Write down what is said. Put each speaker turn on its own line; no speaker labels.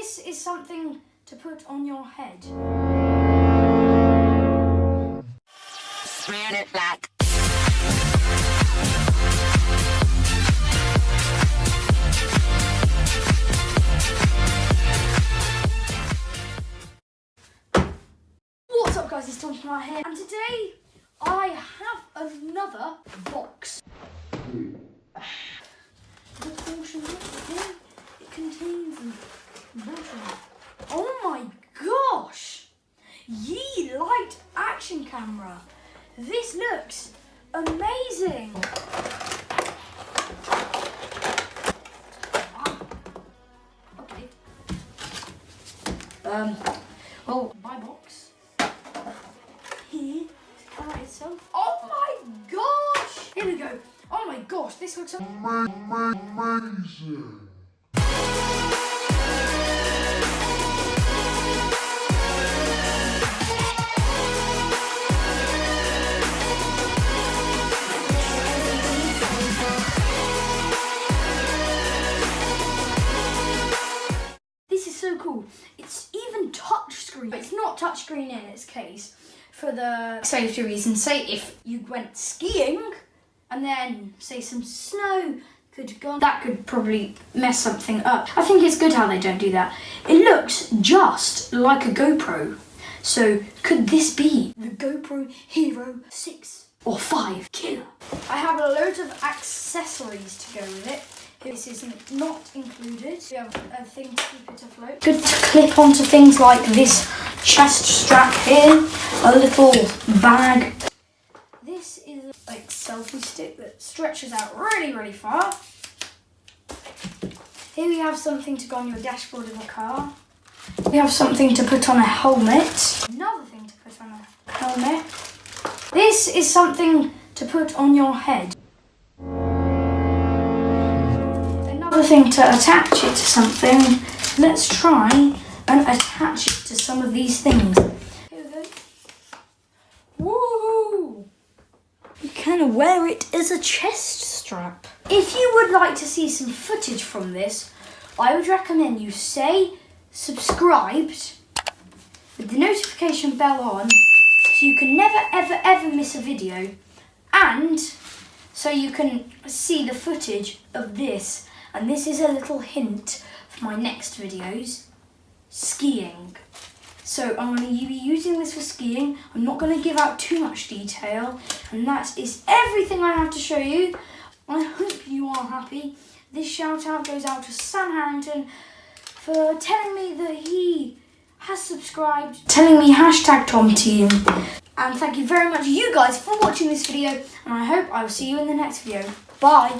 This is something to put on your head.
Spread it back.
What's up guys, it's Tom from my hair, and today I have another box. The portion here, it contains water. Oh my gosh! Lite action camera. This looks amazing. Okay. Well, my box. Here, the camera itself. Oh my gosh! Here we go. Oh my gosh, this looks amazing. This is so cool. It's even touchscreen. It's not touchscreen in its case for the safety reasons. Say if you went skiing and then say some snow could go on, that could probably mess something up. I think it's good how they don't do that. It looks just like a GoPro. So could this be the GoPro Hero 6 or 5 killer? I have a load of accessories to go with it. This is not included. We have a thing to keep it afloat. Good to clip onto things like this chest strap here, a little bag. This is a selfie stick that stretches out really far. Here we have something to go on your dashboard of a car. We have something to put on a helmet. Another thing to put on a helmet. This is something to put on your head. Another thing to attach it to something. Let's try and attach it to some of these things. Here we go. Woo! You can wear it as a chest strap. If you would like to see some footage from this, I would recommend you stay subscribed with the notification bell on so you can never ever miss a video, and so you can see the footage of this. And this is a little hint for my next videos, skiing. So I'm going to be using this for skiing. I'm not going to give out too much detail, and that is everything I have to show you. I hope you are happy. This shout out goes out to Sam Harrington for telling me that he has subscribed, telling me #TomTeam. And thank you very much you guys for watching this video, and I hope I will see you in the next video. Bye.